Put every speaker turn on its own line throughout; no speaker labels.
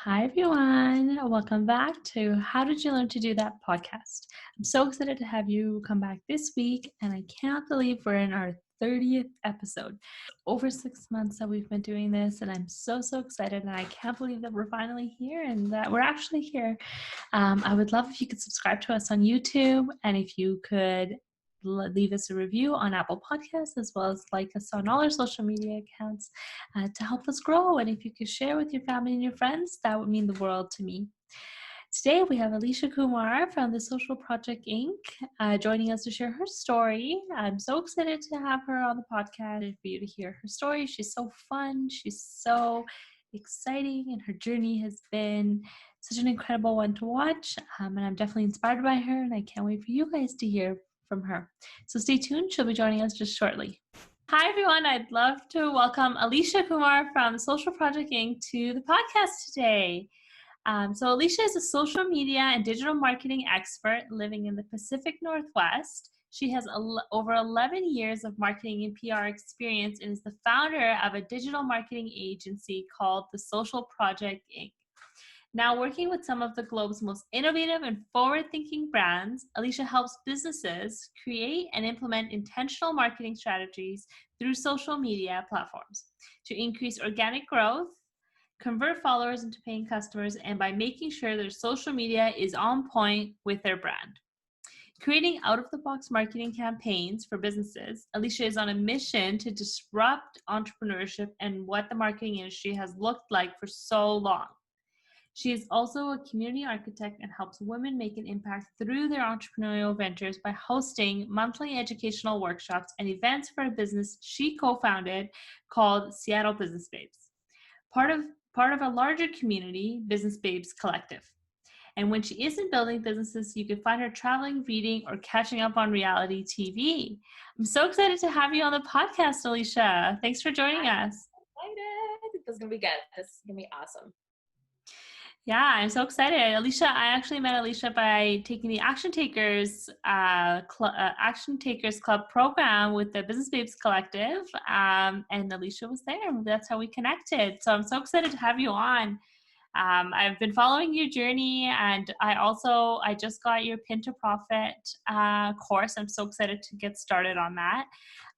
Hi, everyone. Welcome back to How Did You Learn to Do That podcast. I'm so excited to have you come back this week, and I can't believe we're in our 30th episode. Over 6 months that we've been doing this, and I'm so excited, and I can't believe that we're finally here and that we're actually here. I would love if you could subscribe to us on YouTube, and if you could leave us a review on Apple Podcasts, as well as like us on all our social media accounts to help us grow. And if you could share with your family and your friends, that would mean the world to me. Today we have Alisha Kumar from the Social Project Inc. Joining us to share her story. I'm so excited to have her on the podcast and for you to hear her story. She's so fun. She's so exciting, and her journey has been such an incredible one to watch. And I'm definitely inspired by her, and I can't wait for you guys to hear from her. So stay tuned. She'll be joining us just shortly. Hi, everyone. I'd love to welcome Alisha Kumar from Social Project Inc. to the podcast today. So Alisha is a social media and digital marketing expert living in the Pacific Northwest. She has over 11 years of marketing and PR experience and is the founder of a digital marketing agency called the Social Project Inc. Now working with some of the globe's most innovative and forward-thinking brands, Alisha helps businesses create and implement intentional marketing strategies through social media platforms to increase organic growth, convert followers into paying customers, and by making sure their social media is on point with their brand. Creating out-of-the-box marketing campaigns for businesses, Alisha is on a mission to disrupt entrepreneurship and what the marketing industry has looked like for so long. She is also a community architect and helps women make an impact through their entrepreneurial ventures by hosting monthly educational workshops and events for a business she co-founded called Seattle Business Babes, part of a larger community, Business Babes Collective. And when she isn't building businesses, you can find her traveling, reading, or catching up on reality TV. I'm so excited to have you on the podcast, Alisha. Thanks for joining us.
Excited. This is going to be good. This is going to be awesome.
Yeah, I'm so excited. Alisha, I actually met Alisha by taking the Action Takers Club program with the Business Babes Collective, and Alisha was there. That's how we connected. So I'm so excited to have you on. I've been following your journey, and I just got your Pin to Profit course. I'm so excited to get started on that.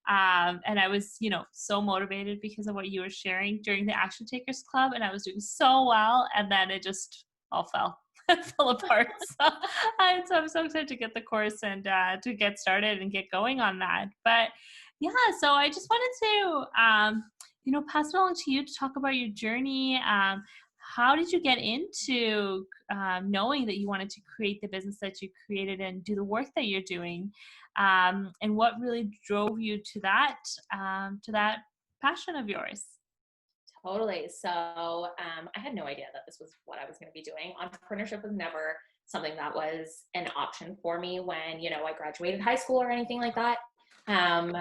And I was, so motivated because of what you were sharing during the Action Takers Club, and I was doing so well, and then it just all fell apart. So I'm so excited to get the course and to get started and get going on that. But yeah, so I just wanted to, pass it along to you to talk about your journey. How did you get into knowing that you wanted to create the business that you created and do the work that you're doing? And what really drove you to that passion of yours?
Totally. So I had no idea that this was what I was going to be doing. Entrepreneurship was never something that was an option for me when, I graduated high school or anything like that.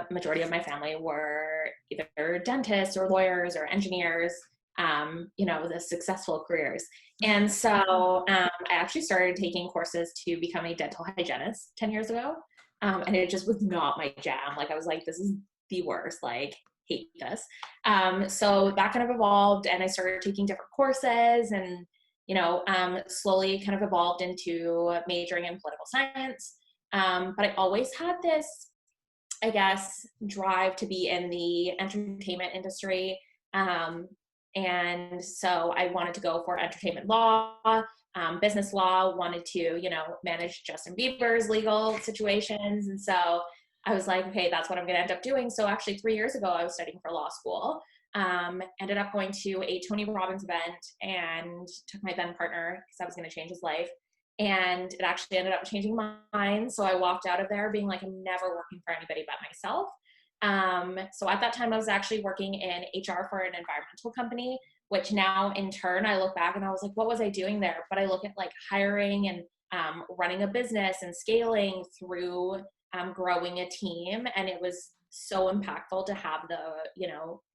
Majority of my family were either dentists or lawyers or engineers, the successful careers. And so I actually started taking courses to become a dental hygienist 10 years ago. And it just was not my jam. Like, I was like, this is the worst, hate this. So that kind of evolved, and I started taking different courses and, slowly kind of evolved into majoring in political science. But I always had this, I guess, drive to be in the entertainment industry. And so I wanted to go for entertainment law, business law, wanted to, manage Justin Bieber's legal situations. And so I was like, okay, that's what I'm going to end up doing. So actually 3 years ago, I was studying for law school, ended up going to a Tony Robbins event and took my then partner because I was going to change his life. And it actually ended up changing mine. So I walked out of there being like, I'm never working for anybody but myself. So at that time I was actually working in HR for an environmental company, which now in turn, I look back and I was like, what was I doing there? But I look at like hiring and, running a business and scaling through, growing a team. And it was so impactful to have the,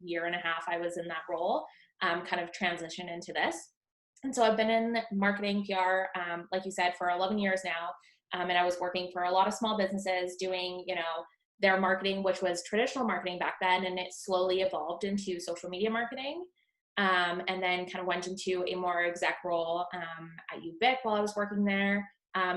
year and a half I was in that role, kind of transition into this. And so I've been in marketing PR, like you said, for 11 years now. And I was working for a lot of small businesses doing, their marketing, which was traditional marketing back then, and it slowly evolved into social media marketing. and then kind of went into a more exec role at UVic while I was working there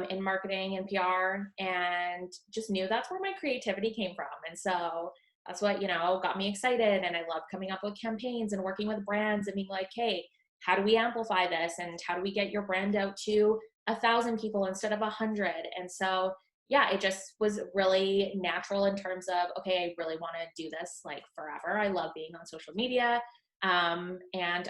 in marketing and PR, and just knew that's where my creativity came from. And so that's what, got me excited. And I love coming up with campaigns and working with brands and being like, hey, how do we amplify this? And how do we get your brand out to 1,000 people instead of 100? And so, yeah, it just was really natural in terms of, okay, I really want to do this like forever. I love being on social media. And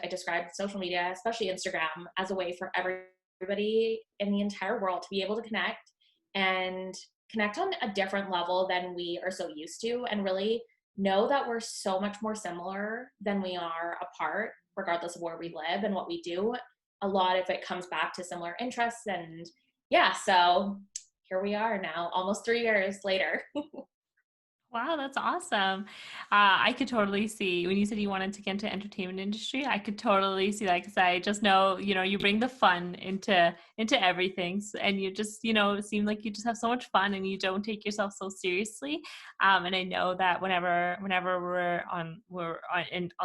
I described social media, especially Instagram, as a way for everybody in the entire world to be able to connect on a different level than we are so used to, and really know that we're so much more similar than we are apart, regardless of where we live and what we do. A lot of it comes back to similar interests. And yeah, so here we are now, almost 3 years later.
Wow, that's awesome. I could totally see when you said you wanted to get into entertainment industry. I could totally see that because I just know, you bring the fun into everything, and you just, it seems like you just have so much fun and you don't take yourself so seriously. And I know that whenever we're on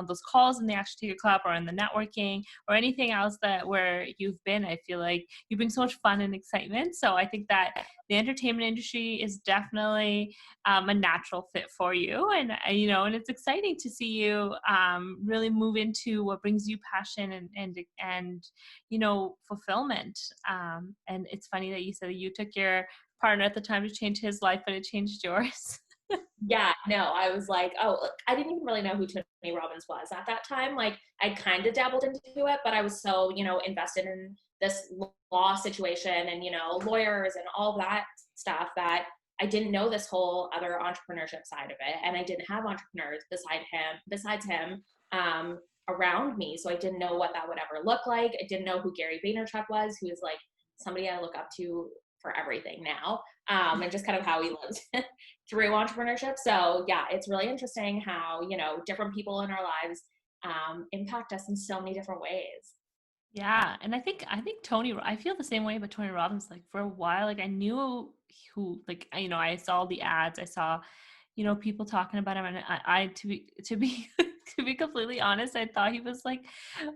those calls in the Action Taker Club or in the networking or anything else that where you've been, I feel like you bring so much fun and excitement. So I think that the entertainment industry is definitely a natural fit for you, and and it's exciting to see you really move into what brings you passion and fulfillment. And it's funny that you said that you took your partner at the time to change his life, but it changed yours.
Yeah, no, I was like, oh, look, I didn't even really know who Tony Robbins was at that time. Like, I kind of dabbled into it, but I was so, invested in this law situation and, lawyers and all that stuff that I didn't know this whole other entrepreneurship side of it. And I didn't have entrepreneurs besides him, around me. So I didn't know what that would ever look like. I didn't know who Gary Vaynerchuk was, who is like somebody I look up to for everything now, and just kind of how he lived through entrepreneurship. So yeah, it's really interesting how, different people in our lives impact us in so many different ways.
Yeah, and I think I feel the same way about Tony Robbins. Like for a while, like I knew who, like I saw the ads, I saw, people talking about him, and I to be to be completely honest, I thought he was like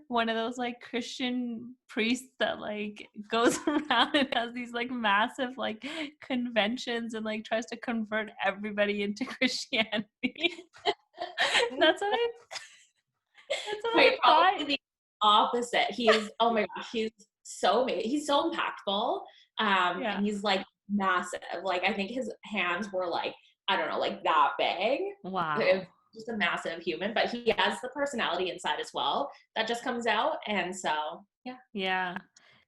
one of those like Christian priests that like goes around and has these like massive like conventions and like tries to convert everybody into Christianity. That's what I that's what I
Wait,
thought.
probably the opposite. He's, oh my gosh, he's so impactful.
Yeah.
And he's like massive. Like, I think his hands were like, I don't know, like that big. It was
Wow.
just a massive human, but he has the personality inside as well that just comes out. And so, yeah.
Yeah.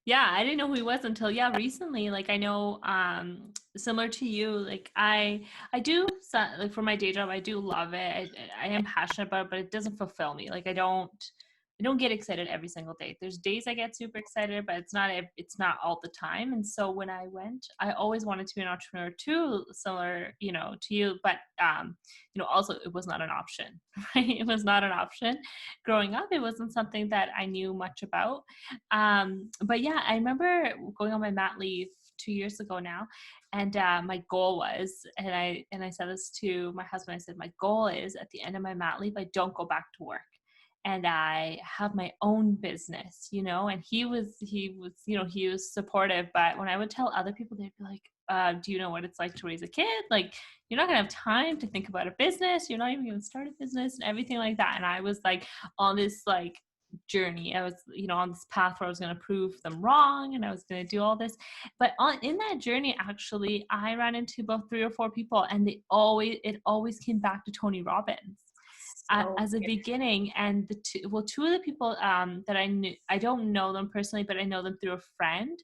Yeah, I didn't know who he was until recently. Like I know similar to you, like I do like for my day job, I do love it. I am passionate about it, but it doesn't fulfill me. Like I don't get excited every single day. There's days I get super excited, but it's not all the time. And so when I went, I always wanted to be an entrepreneur too, similar, to you, but also it was not an option, right? It was not an option. Growing up, it wasn't something that I knew much about. But yeah, I remember going on my mat leave 2 years ago now, and my goal was, and I said this to my husband, I said my goal is at the end of my mat leave, I don't go back to work and I have my own business, and he was supportive. But when I would tell other people, they'd be like, do you know what it's like to raise a kid? Like, you're not gonna have time to think about a business. You're not even gonna start a business and everything like that. And I was like on this like journey. I was, on this path where I was going to prove them wrong and I was going to do all this. But in that journey, actually, I ran into about 3 or 4 people, and it always came back to Tony Robbins
So
as a beginning. And two of the people that I knew, I don't know them personally, but I know them through a friend.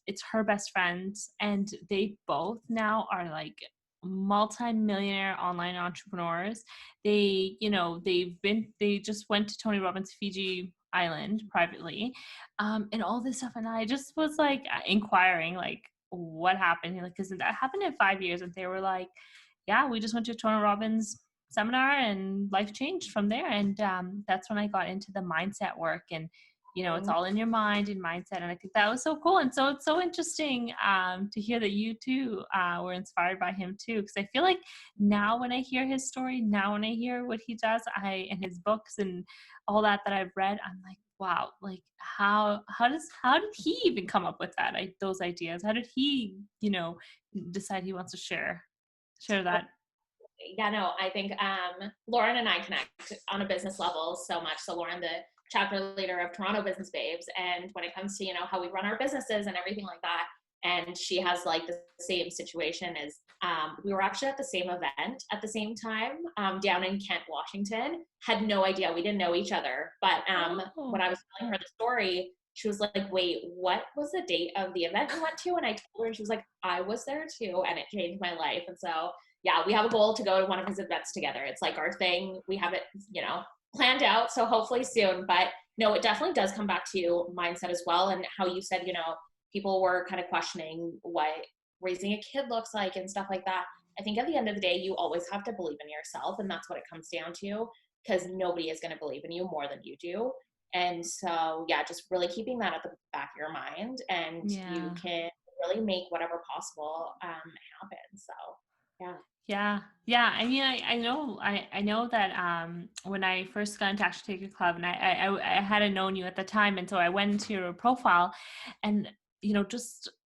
It's her best friends, and they both now are like multi-millionaire online entrepreneurs. They just went to Tony Robbins Fiji Island privately, and all this stuff. And I just was like inquiring, like, what happened? Like, because that happened in 5 years, and they were like, yeah, we just went to Tony Robbins seminar and life changed from there. And that's when I got into the mindset work. And it's all in your mind and mindset. And I think that was so cool. And so it's so interesting to hear that you too were inspired by him too. Because I feel like now when I hear his story, now when I hear what he does, and his books and all that I've read, I'm like, wow, like how did he even come up with those ideas? How did he, decide he wants to share that?
Yeah, no, I think Lauren and I connect on a business level so much. So Lauren, the chapter leader of Toronto Business Babes, and when it comes to how we run our businesses and everything like that, and she has like the same situation as we were actually at the same event at the same time down in Kent, Washington. Had no idea, we didn't know each other, but when
Oh.
I was telling her the story, she was like, wait, what was the date of the event you went to? And I told her, and she was like, I was there too, and it changed my life. And so yeah, we have a goal to go to one of his events together. It's like our thing. We have it, planned out. So hopefully soon. But no, it definitely does come back to mindset as well. And how you said, people were kind of questioning what raising a kid looks like and stuff like that. I think at the end of the day, you always have to believe in yourself. And that's what it comes down to, because nobody is going to believe in you more than you do. And so, yeah, just really keeping that at the back of your mind, and you
Yeah.
can really make whatever possible happen. So, yeah.
Yeah. Yeah. I mean, I know that when I first got into Action Taker Club, and I hadn't known you at the time, and so I went into your profile, and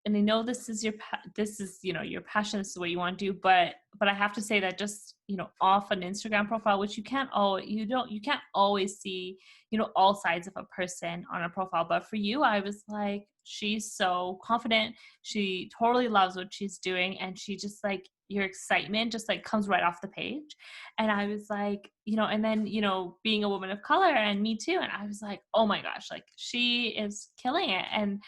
and I know this is this is your passion, this is what you want to do, but I have to say that just off an Instagram profile, which you can't always see all sides of a person on a profile, but for you, I was like, she's so confident, she totally loves what she's doing, and she just like, your excitement just like comes right off the page. And I was like, and then being a woman of color, and me too, and I was like, oh my gosh, like she is killing it. And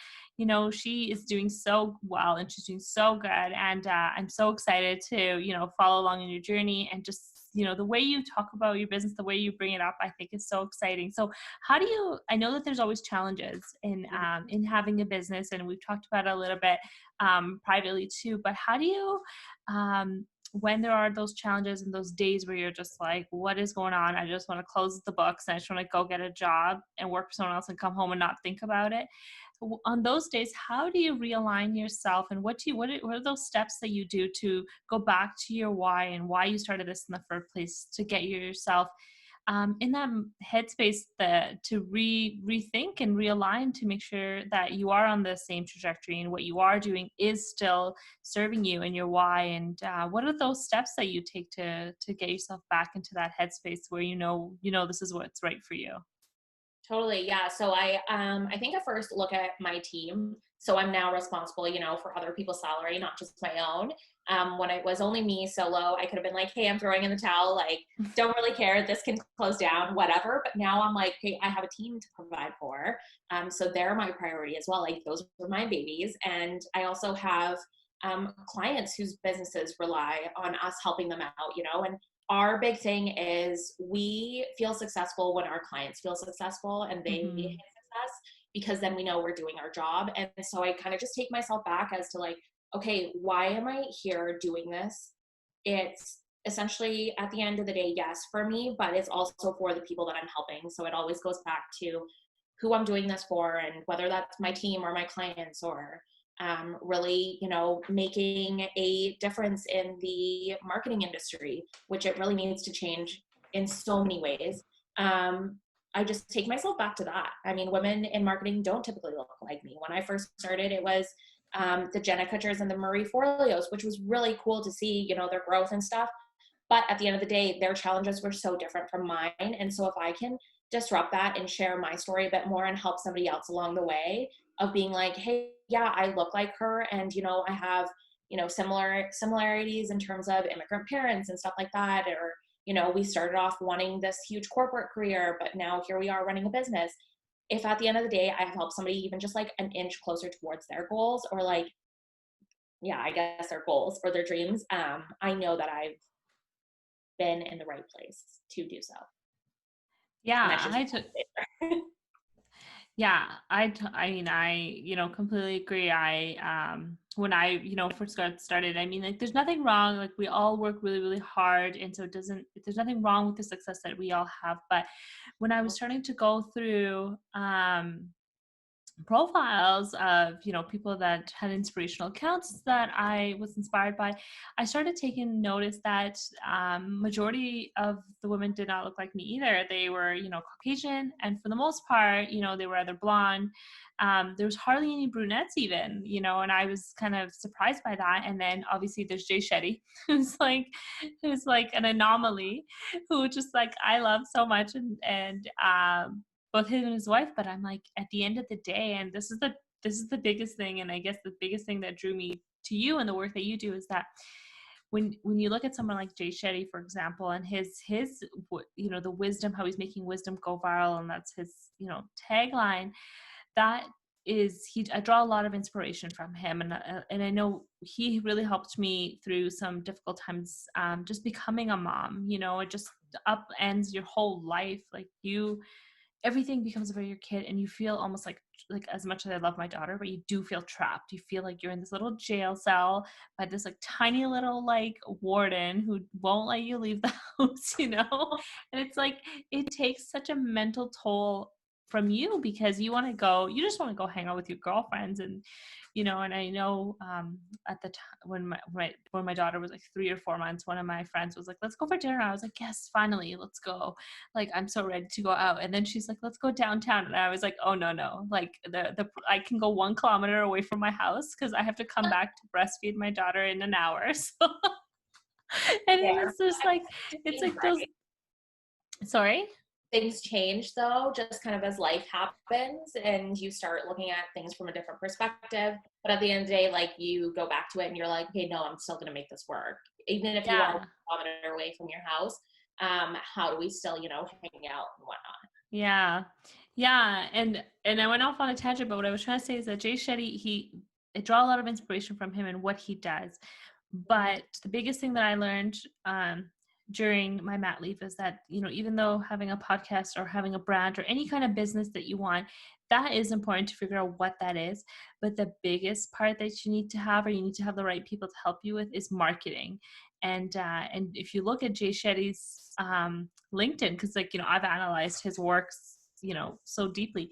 she is doing so well, and she's doing so good. And I'm so excited to follow along in your journey, and just the way you talk about your business, the way you bring it up, I think is so exciting. So how do you, I know that there's always challenges in having a business, and we've talked about it a little bit privately too, but how do you when there are those challenges and those days where you're just like, what is going on? I just want to close the books, and I just want to go get a job and work for someone else and come home and not think about it. On those days, how do you realign yourself, and what are those steps that you do to go back to your why and why you started this in the first place, to get yourself in that headspace to rethink and realign, to make sure that you are on the same trajectory and what you are doing is still serving you and your why? And what are those steps that you take to get yourself back into that headspace where this is what's right for you?
Totally. Yeah. So I think at first look at my team. So I'm now responsible, for other people's salary, not just my own. When it was only me solo, I could have been like, hey, I'm throwing in the towel. Like, don't really care. This can close down, whatever. But now I'm like, hey, I have a team to provide for. So they're my priority as well. Like, those are my babies. And I also have clients whose businesses rely on us helping them out, and our big thing is we feel successful when our clients feel successful and they hit
Mm-hmm.
success, because then we know we're doing our job. And so I kind of just take myself back as to like, okay, why am I here doing this? It's essentially at the end of the day, yes, for me, but it's also for the people that I'm helping. So it always goes back to who I'm doing this for, and whether that's my team or my clients, or really, making a difference in the marketing industry, which it really needs to change in so many ways. I just take myself back to that. I mean, women in marketing don't typically look like me. When I first started, it was the Jenna Kutchers and the Marie Forleos, which was really cool to see, their growth and stuff. But at the end of the day, their challenges were so different from mine. And so if I can disrupt that and share my story a bit more and help somebody else along the way, of being like, hey, yeah, I look like her, and I have similarities in terms of immigrant parents and stuff like that, or we started off wanting this huge corporate career, but now here we are running a business. If at the end of the day I've helped somebody even just like an inch closer towards their goals, or like, yeah, I guess their goals or their dreams, I know that I've been in the right place to do so. And I
Yeah,
should say there.
I mean, completely agree. When I, first got started, I mean, like, there's nothing wrong. Like, we all work really, really hard. And so there's nothing wrong with the success that we all have. But when I was starting to go through, profiles of, you know, people that had inspirational accounts that I was inspired by, I started taking notice that majority of the women did not look like me either. They were, you know, Caucasian, and for the most part, you know, they were either blonde. There was hardly any brunettes even, you know, and I was kind of surprised by that. And then obviously there's Jay Shetty, who's like an anomaly, who just like I love so much, and both him and his wife. But I'm like, at the end of the day, and this is the biggest thing, and I guess the biggest thing that drew me to you and the work that you do is that when you look at someone like Jay Shetty, for example, and his you know, the wisdom, how he's making wisdom go viral, and that's his, you know, tagline, that is, I draw a lot of inspiration from him, and I know he really helped me through some difficult times, just becoming a mom. You know, it just upends your whole life. Like, you, everything becomes about your kid, and you feel almost like as much as I love my daughter, but you do feel trapped. You feel like you're in this little jail cell by this like tiny little like warden who won't let you leave the house, you know. And it's like, it takes such a mental toll from you, because you just want to go hang out with your girlfriends, and you know. And I know, at the time when my daughter was like 3 or 4 months, one of my friends was like, let's go for dinner. I was like, yes, finally, let's go. Like, I'm so ready to go out. And then she's like, let's go downtown. And I was like, oh, no. Like, the I can go 1 kilometer away from my house, because I have to come back to breastfeed my daughter in an hour. So, and
Yeah.
it's just like, it's like those,
Right.
sorry.
Things change though, just kind of as life happens and you start looking at things from a different perspective. But at the end of the day, like, you go back to it and you're like, okay, no, I'm still going to make this work. Even if you are a
Yeah.
kilometer away from your house, how do we still, you know, hang out and whatnot?
Yeah. Yeah. And I went off on a tangent, but what I was trying to say is that Jay Shetty, I draw a lot of inspiration from him and what he does.
Mhm.
But the biggest thing that I learned, during my mat leave is that, you know, even though having a podcast or having a brand or any kind of business that you want, that is important to figure out what that is. But the biggest part that you need to have, or you need to have the right people to help you with, is marketing. And if you look at Jay Shetty's LinkedIn, because, like, you know, I've analyzed his works, you know, so deeply.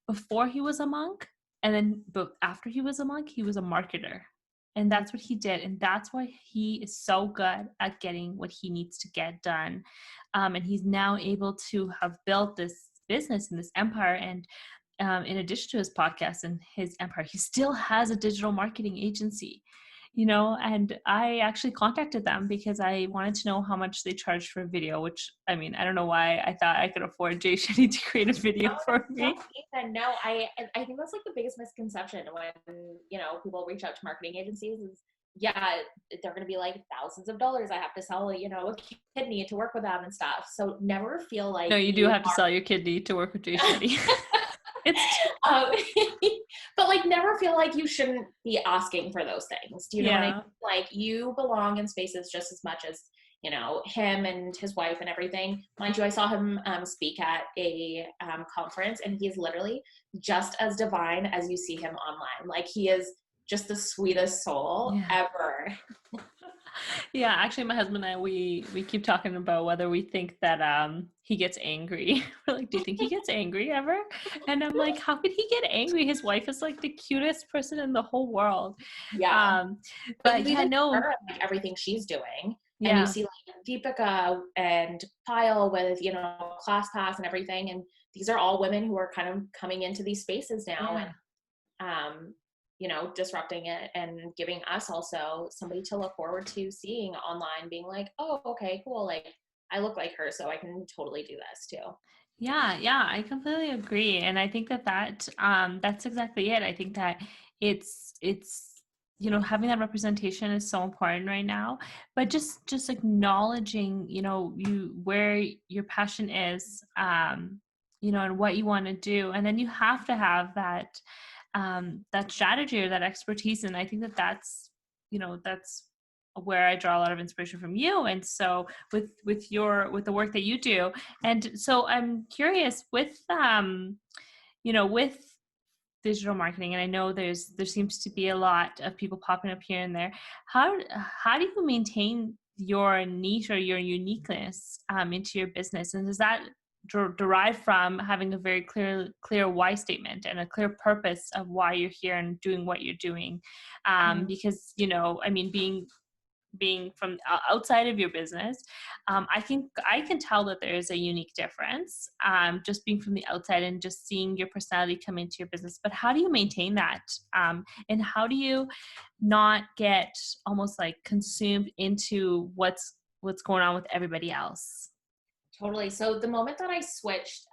Before he was a monk, and then but after he was a monk, he was a marketer. And that's what he did, and that's why he is so good at getting what he needs to get done. And he's now able to have built this business and this empire. And in addition to his podcast and his empire, he still has a digital marketing agency, you know. And I actually contacted them because I wanted to know how much they charged for a video, which, I mean, I don't know why I thought I could afford Jay Shetty to create a video
No,
for me.
don't even. No, I think that's like the biggest misconception when, you know, people reach out to marketing agencies is, yeah, they're going to be like thousands of dollars. I have to sell, you know, a kidney to work with them and stuff. So never feel
No,
like
you do
you
have to sell your kidney to work with Jay
are.
Shetty. It's
um, but like, never feel like you shouldn't be asking for those things. Do you know what I mean?
yeah.
Like, you belong in spaces just as much as, you know, him and his wife and everything. Mind you, I saw him speak at a conference, and he's literally just as divine as you see him online. Like, he is just the sweetest soul
Yeah.
ever.
Yeah, actually my husband and I, we keep talking about whether we think that he gets angry. We're like, do you think he gets angry ever? And I'm like, how could he get angry? His wife is like the cutest person in the whole world.
Yeah.
Um
But
but
you
yeah,
even see
no.
her and, like, everything she's doing, and you
Yeah.
see like Deepika and Pyle with, you know, ClassPass and everything, and these are all women who are kind of coming into these spaces now
Yeah.
and you know, disrupting it and giving us also somebody to look forward to seeing online, being like, oh, okay, cool, like, I look like her, so I can totally do this too.
Yeah, yeah, I completely agree. And I think that's exactly it. I think that it's you know, having that representation is so important right now. But just acknowledging, you know, you where your passion is, you know, and what you want to do. And then you have to have that strategy or that expertise. And I think that's, you know, that's where I draw a lot of inspiration from you. And so with the work that you do. And so I'm curious with you know, with digital marketing, and I know there seems to be a lot of people popping up here and there. How do you maintain your niche or your uniqueness into your business? And derive from having a very clear why statement and a clear purpose of why you're here and doing what you're doing. Because, you know, I mean, being from outside of your business, I can tell that there is a unique difference, just being from the outside and just seeing your personality come into your business. But how do you maintain that, and how do you not get almost like consumed into what's going on with everybody else?
Totally. So the moment that I switched,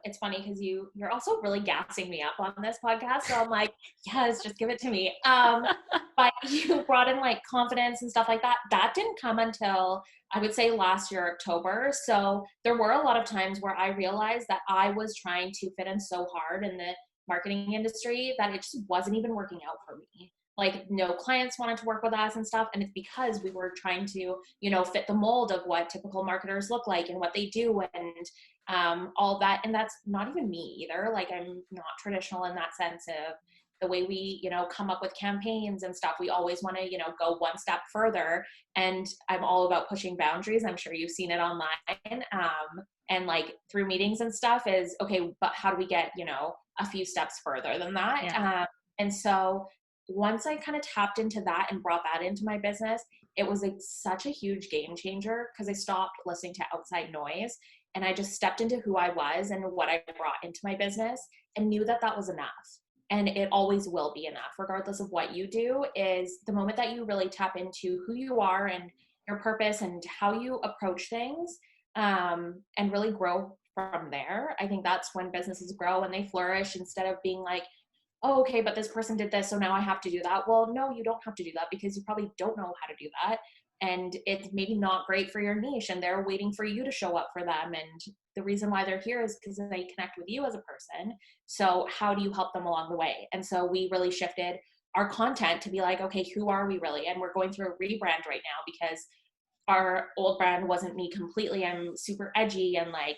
it's funny because you're also really gassing me up on this podcast. So I'm like, yes, just give it to me. But you brought in like confidence and stuff like that. That didn't come until I would say last year, October. So there were a lot of times where I realized that I was trying to fit in so hard in the marketing industry that it just wasn't even working out for me. Like no clients wanted to work with us and stuff. And it's because we were trying to, you know, fit the mold of what typical marketers look like and what they do and all that. And that's not even me either. Like I'm not traditional in that sense of the way we, you know, come up with campaigns and stuff. We always want to, you know, go one step further. And I'm all about pushing boundaries. I'm sure you've seen it online. And like through meetings and stuff is okay, but how do we get, you know, a few steps further than that?
Yeah.
And so once I kind of tapped into that and brought that into my business, it was like such a huge game changer because I stopped listening to outside noise and I just stepped into who I was and what I brought into my business and knew that that was enough. And it always will be enough, regardless of what you do, is the moment that you really tap into who you are and your purpose and how you approach things, and really grow from there. I think that's when businesses grow and they flourish instead of being like, oh, okay, but this person did this, so now I have to do that. Well, no, you don't have to do that because you probably don't know how to do that. And it's maybe not great for your niche and they're waiting for you to show up for them. And the reason why they're here is because they connect with you as a person. So how do you help them along the way? And so we really shifted our content to be like, okay, who are we really? And we're going through a rebrand right now because our old brand wasn't me completely. I'm super edgy and like,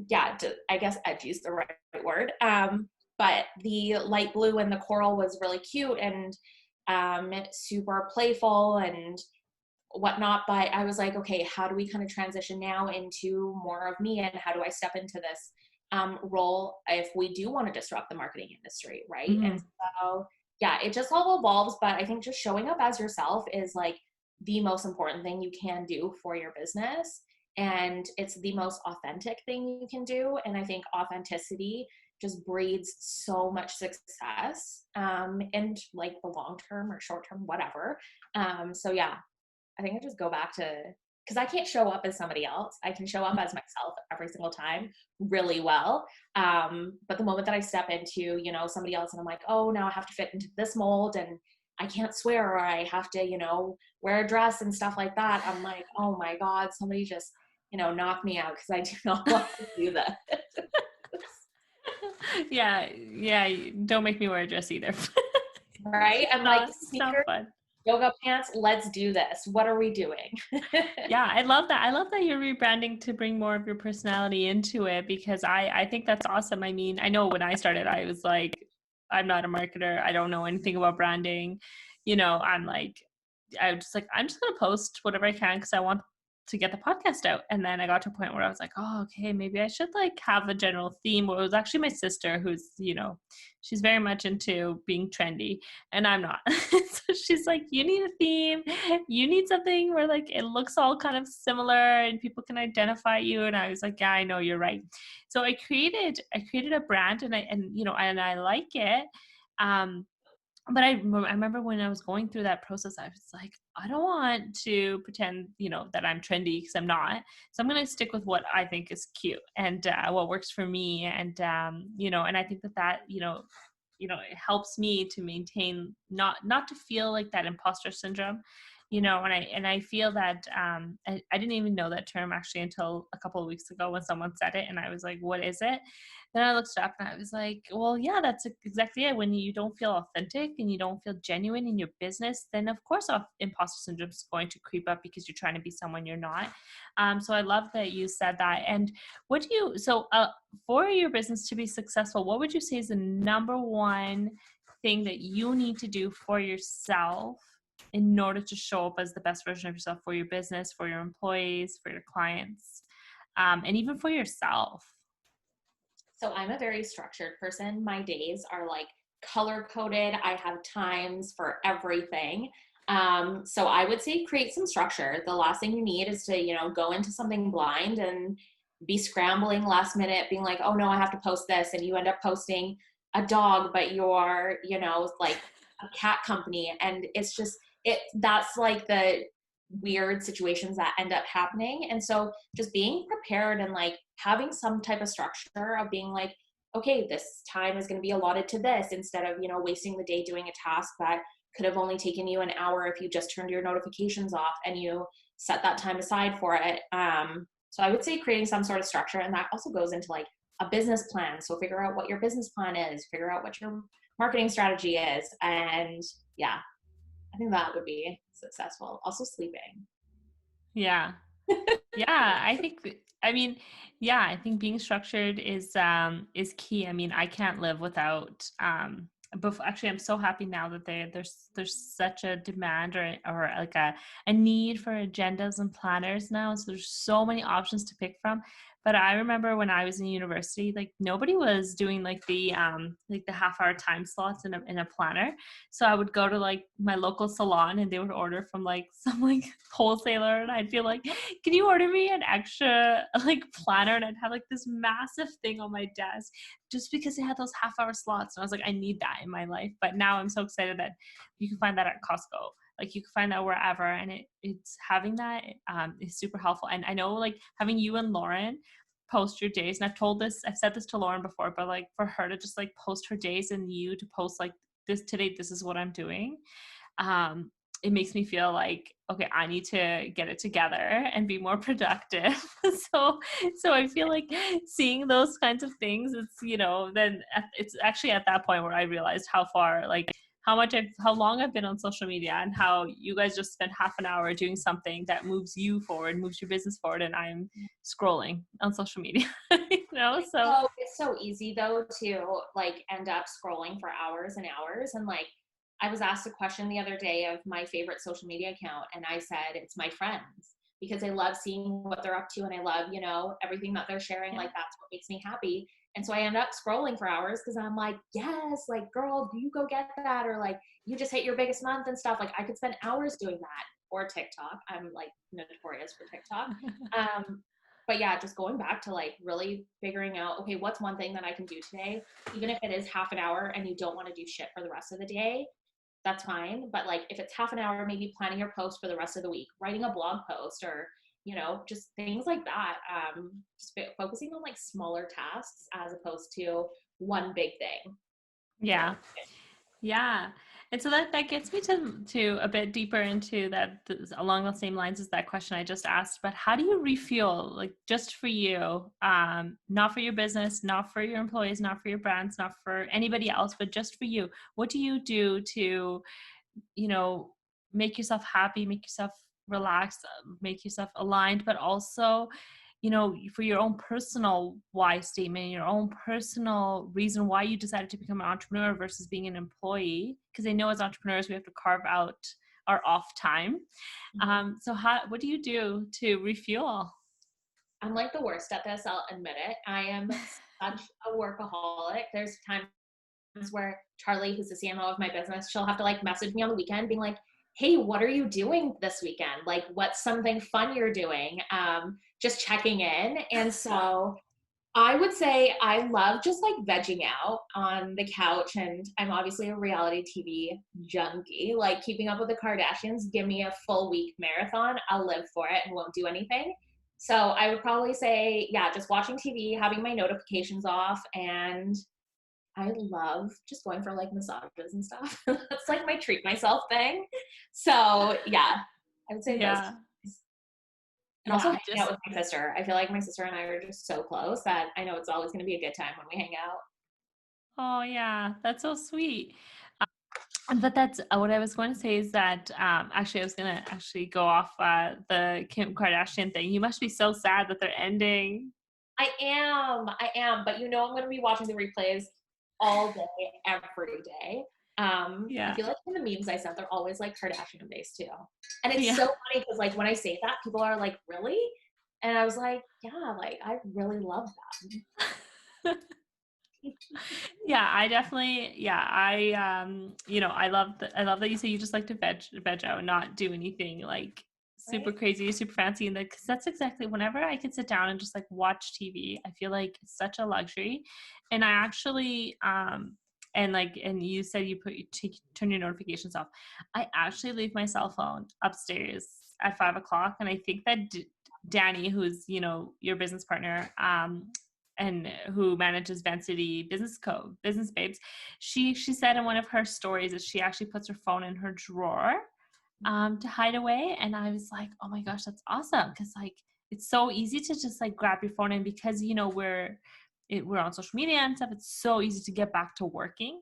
yeah, I guess edgy is the right word. But the light blue and the coral was really cute and super playful and whatnot. But I was like, okay, how do we kind of transition now into more of me and how do I step into this role if we do want to disrupt the marketing industry, right? And
Mhm.
so, yeah, it just all evolves. But I think just showing up as yourself is like the most important thing you can do for your business. And it's the most authentic thing you can do. And I think authenticity just breeds so much success, and like the long term or short term, whatever. So yeah, I think I just go back to, because I can't show up as somebody else. I can show up as myself every single time really well. But the moment that I step into, you know, somebody else and I'm like, oh, now I have to fit into this mold and I can't swear or I have to, you know, wear a dress and stuff like that. I'm like, oh my God, somebody just, you know, knock me out because I do not want to do that.
Yeah, yeah. Don't make me wear a dress either.
Right? I'm like,
It's not
sneakers,
fun.
yoga pants, let's do this. What are we doing?
Yeah, I love that. I love that you're rebranding to bring more of your personality into it because I think that's awesome. I mean, I know when I started, I was like, I'm not a marketer. I don't know anything about branding. You know, I was just like, I'm just gonna post whatever I can because I want to get the podcast out. And then I got to a point where I was like, oh, okay, maybe I should like have a general theme. Well, it was actually my sister who's, you know, she's very much into being trendy and I'm not. So she's like, you need a theme. You need something where like it looks all kind of similar and people can identify you. And I was like, yeah, I know, you're right. So I created a brand and you know, and I like it. Um, but I remember when I was going through that process, I was like, I don't want to pretend, you know, that I'm trendy because I'm not. So I'm going to stick with what I think is cute and what works for me. And, you know, and I think that, it helps me to maintain, not to feel like that imposter syndrome, you know, and I feel that, I didn't even know that term actually until a couple of weeks ago when someone said it and I was like, what is it? Then I looked it up and I was like, well, yeah, that's exactly it. When you don't feel authentic and you don't feel genuine in your business, then of course imposter syndrome is going to creep up because you're trying to be someone you're not. So I love that you said that. And for your business to be successful, what would you say is the number one thing that you need to do for yourself in order to show up as the best version of yourself for your business, for your employees, for your clients? and even for yourself?
So I'm a very structured person. My days are like color coded. I have times for everything. So I would say create some structure. The last thing you need is to, go into something blind and be scrambling last minute, being like, oh no, I have to post this. And you end up posting a dog, but you're, like a cat company. And it's just, that's like the weird situations that end up happening. And so just being prepared and like having some type of structure of being like, okay, this time is going to be allotted to this instead of, wasting the day doing a task that could have only taken you an hour if you just turned your notifications off and you set that time aside for it. So I would say creating some sort of structure, and that also goes into like a business plan. So figure out what your business plan is, figure out what your marketing strategy is. And yeah, I think that would be successful. Also sleeping.
Yeah. Yeah, I think being structured is key. I mean, I can't live without but actually I'm so happy now that there's such a demand or like a need for agendas and planners now. So there's so many options to pick from. But I remember when I was in university, like nobody was doing like the half-hour time slots in a planner. So I would go to like my local salon and they would order from like some like wholesaler, and I'd feel like, can you order me an extra like planner? And I'd have like this massive thing on my desk just because it had those half-hour slots. And I was like, I need that in my life. But now I'm so excited that you can find that at Costco. Like you can find that wherever, and it's having that is super helpful. And I know like having you and Lauren post your days, and I've said this to Lauren before, but like for her to just like post her days and you to post like this today, this is what I'm doing. It makes me feel like, okay, I need to get it together and be more productive. So I feel like seeing those kinds of things, it's actually at that point where I realized how long I've been on social media, and how you guys just spend half an hour doing something that moves you forward, moves your business forward, and I'm scrolling on social media. So
It's so easy though to like end up scrolling for hours and hours. And like I was asked a question the other day of my favorite social media account, and I said it's my friends, because I love seeing what they're up to, and I love, everything that they're sharing.
yeah.
Like that's what makes me happy. And so I end up scrolling for hours because I'm like, yes, like girl, you go get that, or like you just hit your biggest month and stuff. Like I could spend hours doing that. Or TikTok. I'm like notorious for TikTok. But yeah, just going back to like really figuring out, okay, what's one thing that I can do today, even if it is half an hour and you don't want to do shit for the rest of the day, that's fine. But like if it's half an hour, maybe planning your post for the rest of the week, writing a blog post, or just things like that. Just focusing on like smaller tasks as opposed to one big thing.
Yeah. Yeah. And so that gets me to a bit deeper into that, along the same lines as that question I just asked. But how do you refuel, like just for you, not for your business, not for your employees, not for your brands, not for anybody else, but just for you? What do you do to, you know, make yourself happy, make yourself relaxed, make yourself aligned, but also, for your own personal why statement, your own personal reason why you decided to become an entrepreneur versus being an employee? Because I know as entrepreneurs, we have to carve out our off time. So what do you do to refuel?
I'm like the worst at this, I'll admit it. I am such a workaholic. There's times where Charlie, who's the CMO of my business, she'll have to like message me on the weekend being like, hey, what are you doing this weekend? Like, what's something fun you're doing? Just checking in. And so I would say I love just like vegging out on the couch. And I'm obviously a reality TV junkie. Like keeping up with the Kardashians, give me a full week marathon. I'll live for it and won't do anything. So I would probably say, yeah, just watching TV, having my notifications off, and I love just going for like massages and stuff. That's like my treat myself thing. So yeah, I would say those.
Yeah.
And also
Yeah.
hanging out with my sister. I feel like my sister and I are just so close that I know it's always going to be a good time when we hang out.
Oh, yeah. That's so sweet. But that's what I was going to say is that actually I was going to actually go off the Kim Kardashian thing. You must be so sad that they're ending.
I am, but I'm going to be watching the replays all day, every day. I
Yeah.
feel like in the memes I sent, they're always like Kardashian based too. And it's
Yeah.
so funny because like when I say that, people are like, really? And I was like, yeah, like I really love that.
Yeah, I definitely, yeah, I love that you say you just like to veg out and not do anything like super
Right?
crazy, super fancy. And because that's exactly whenever I can sit down and just like watch TV, I feel like it's such a luxury. And I actually, and you said turn your notifications off. I actually leave my cell phone upstairs at 5 o'clock. And I think that Danny, who's, your business partner, and who manages Vancity Business Babes, she said in one of her stories that she actually puts her phone in her drawer to hide away. And I was like, oh my gosh, that's awesome, because like it's so easy to just like grab your phone, and because we're on social media and stuff, it's so easy to get back to working.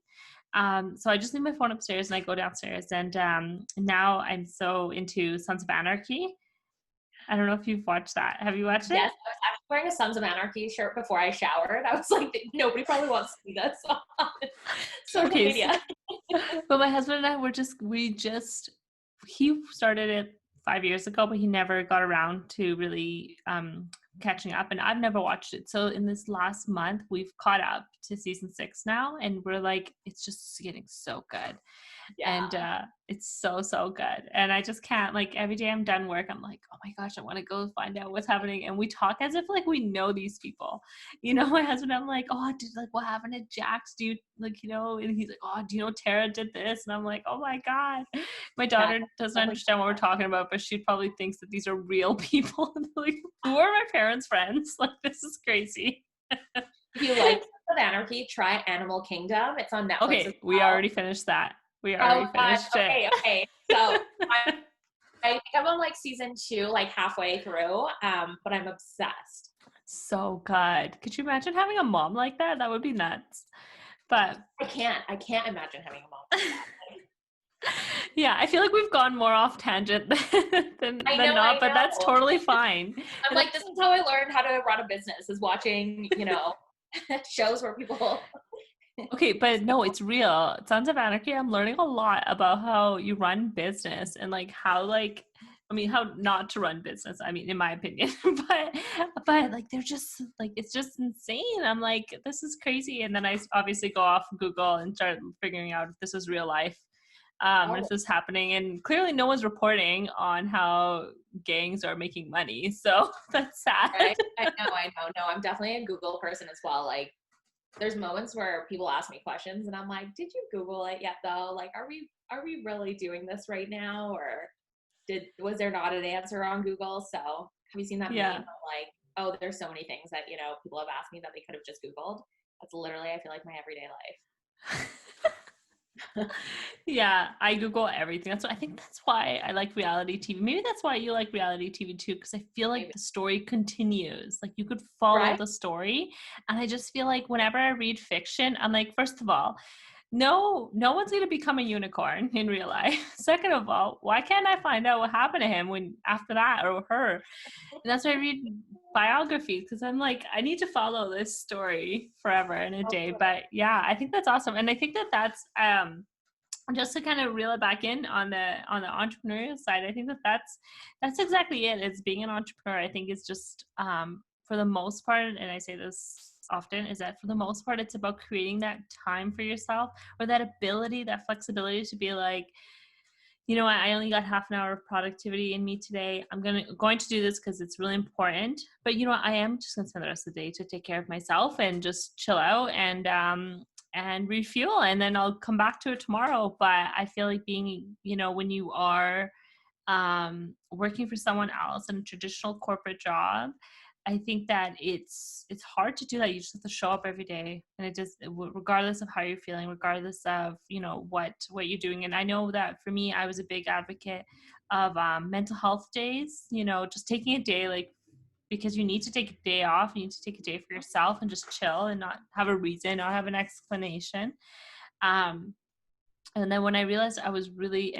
So I just leave my phone upstairs and I go downstairs, and now I'm so into Sons of Anarchy. I don't know if you've watched that. Have you watched it?
Yes, I was actually wearing a Sons of Anarchy shirt before I showered. I was like, nobody probably wants to see this on social
Okay,
media.
but my husband and I he started it 5 years ago, but he never got around to really catching up, and I've never watched it. So in this last month, we've caught up to season 6 now, and we're like, it's just getting so good.
Yeah.
And it's so good, and I just can't, like, every day I'm done work, I'm like, oh my gosh, I want to go find out what's happening. And we talk as if like we know these people, my husband, I'm like, oh dude, like what happened to Jax, do you like, and he's like, oh, do you know Tara did this? And I'm like, oh my god. My
Yeah.
daughter doesn't understand what we're talking about, but she probably thinks that these are real people. Like, who are my parents' friends? Like, this is crazy.
If you like Sons of Anarchy, try Animal Kingdom. It's on Netflix as
Okay, we
well.
already finished that. We
Oh
already
God.
finished it.
Okay. So I think I'm on like season 2, like halfway through. But I'm obsessed.
So good. Could you imagine having a mom like that? That would be nuts. But
I can't imagine having a mom like that.
yeah, I feel like we've gone more off tangent than
I
not, but that's
know.
totally fine.
I'm like, this is how I learned how to run a business, is watching, shows where people.
Okay, but no, it's real. Sons of Anarchy, I'm learning a lot about how you run business, and like how, like, I mean, how not to run business, I mean, in my opinion. but like they're just like, it's just insane. I'm like, this is crazy. And then I obviously go off Google and start figuring out if this is real life, and if
Oh,
this is happening. And clearly no one's reporting on how gangs are making money. So that's sad.
right. I know. No, I'm definitely a Google person as well. Like, there's moments where people ask me questions and I'm like, did you Google it yet though? Like, are we really doing this right now? Or was there not an answer on Google? So have you seen that meme
Yeah.
of like, oh, there's so many things that, people have asked me that they could have just Googled? That's literally, I feel like, my everyday life.
Yeah, I Google everything. I think that's why I like reality TV. Maybe that's why you like reality TV too, because I feel like
Maybe.
the story continues. Like, you could follow
Right?
the story. And I just feel like whenever I read fiction, I'm like, first of all, no one's gonna become a unicorn in real life. Second of all, why can't I find out what happened to him when after that, or her? And that's why I read biographies, because I'm like, I need to follow this story forever and a day. But yeah, I think that's awesome. And I think that that's just to kind of reel it back in on the entrepreneurial side, I think that that's exactly it. It's being an entrepreneur. I think it's just for the most part, and I say this often, is that for the most part, it's about creating that time for yourself, or that ability, that flexibility to be like, I only got half an hour of productivity in me today. I'm going to do this because it's really important. But I am just going to spend the rest of the day to take care of myself and just chill out and refuel, and then I'll come back to it tomorrow. But I feel like being, when you are working for someone else in a traditional corporate job, I think that it's hard to do that. You just have to show up every day, and it just, regardless of how you're feeling, regardless of what you're doing. And I know that for me, I was a big advocate of mental health days. Just taking a day, like, because you need to take a day off. You need to take a day for yourself and just chill and not have a reason or have an explanation. And then when I realized I was really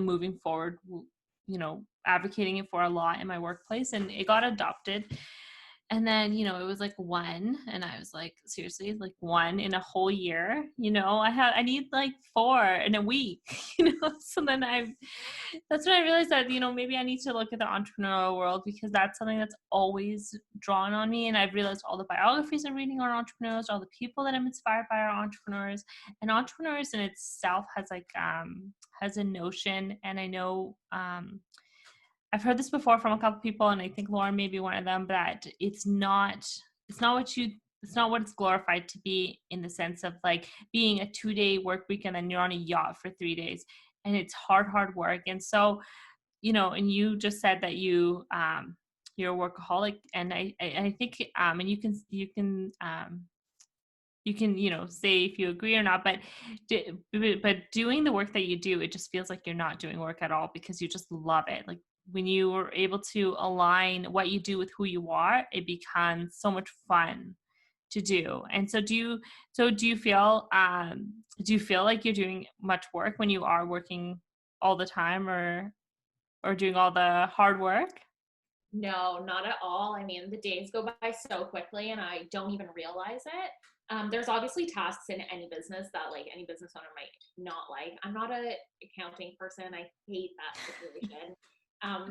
moving forward, advocating it for a lot in my workplace, and it got adopted. And then, it was like one, and I was like, seriously, like one in a whole year, I need like four in a week, So then that's when I realized that, maybe I need to look at the entrepreneurial world, because that's something that's always drawn on me. And I've realized all the biographies I'm reading are entrepreneurs, all the people that I'm inspired by are entrepreneurs, and entrepreneurs in itself has a notion. And I know, I've heard this before from a couple people, and I think Lauren may be one of them, that it's not what it's glorified to be, in the sense of like being a 2-day work week and then you're on a yacht for 3 days, and it's hard work. And so, and you just said that you're a workaholic, and I think, and you can say if you agree or not, but doing the work that you do, it just feels like you're not doing work at all, because you just love it. Like, when you are able to align what you do with who you are, it becomes so much fun to do. And so do you feel like you're doing much work when you are working all the time, or doing all the hard work?
No, not at all. I mean, the days go by so quickly and I don't even realize it. There's obviously tasks in any business that like any business owner might not like. I'm not a accounting person. I hate that situation.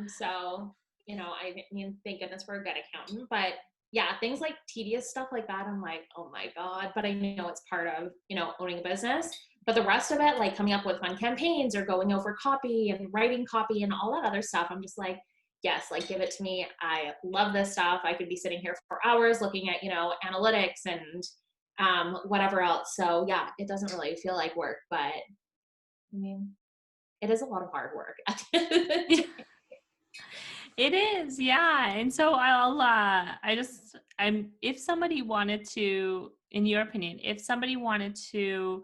So, I mean, thank goodness for a good accountant, but yeah, things like tedious stuff like that, I'm like, oh my God, but I know it's part of, owning a business. But the rest of it, like coming up with fun campaigns or going over copy and writing copy and all that other stuff, I'm just like, yes, like give it to me. I love this stuff. I could be sitting here for hours looking at, analytics and whatever else. So yeah, it doesn't really feel like work, but I mean, it is a lot of hard work.
It is, yeah. And so if somebody wanted to, in your opinion, if somebody wanted to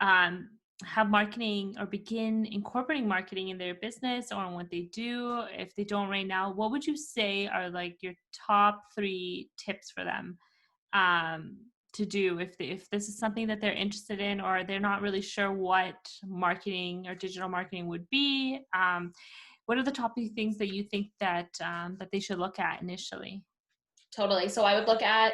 um, have marketing or begin incorporating marketing in their business or in what they do, if they don't right now, what would you say are like your top 3 tips for them to do if this is something that they're interested in, or they're not really sure what marketing or digital marketing would be? What are the top few things that you think that they should look at initially?
Totally. So I would look at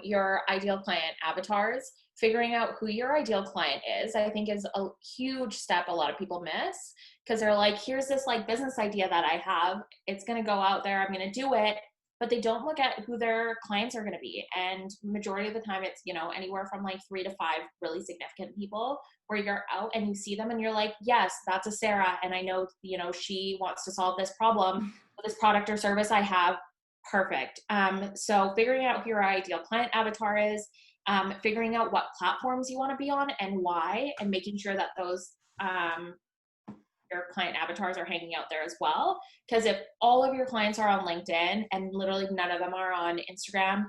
your ideal client avatars. Figuring out who your ideal client is, I think, is a huge step a lot of people miss, because they're like, here's this like business idea that I have. It's going to go out there. I'm going to do it. But they don't look at who their clients are going to be. And majority of the time, it's, anywhere from like 3 to 5 really significant people, where you're out and you see them and you're like, yes, that's a Sarah. And I know, she wants to solve this problem with this product or service I have. Perfect. So figuring out who your ideal client avatar is, figuring out what platforms you want to be on and why, and making sure that those your client avatars are hanging out there as well. Because if all of your clients are on LinkedIn and literally none of them are on Instagram,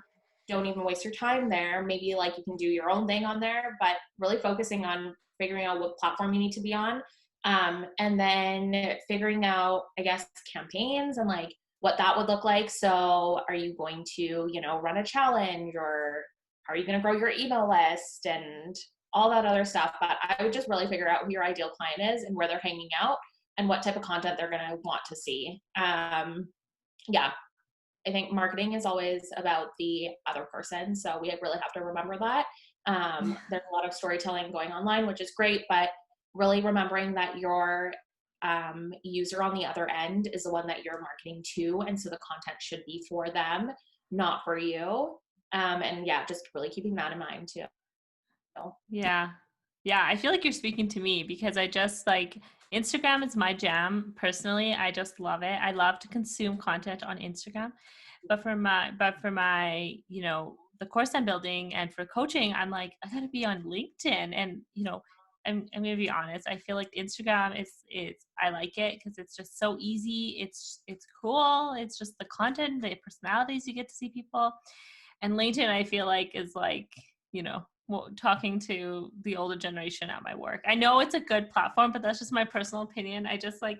don't even waste your time there. Maybe like you can do your own thing on there, but really focusing on figuring out what platform you need to be on. And then figuring out, I guess, campaigns and like what that would look like. So are you going to, run a challenge, or are you going to grow your email list and all that other stuff? But I would just really figure out who your ideal client is and where they're hanging out and what type of content they're going to want to see. Yeah, I think marketing is always about the other person. So we really have to remember that. There's a lot of storytelling going online, which is great, but really remembering that your user on the other end is the one that you're marketing to. And so the content should be for them, not for you. And yeah, just really keeping that in mind too.
Yeah. Yeah, I feel like you're speaking to me, because I just like Instagram is my jam personally. I just love it. I love to consume content on Instagram. But for my, the course I'm building and for coaching, I'm like, I gotta be on LinkedIn. And I'm gonna be honest, I feel like Instagram is I like it because it's just so easy. It's cool. It's just the content, the personalities, you get to see people. And LinkedIn, I feel like, is like, talking to the older generation at my work. I know it's a good platform, but that's just my personal opinion. I just like,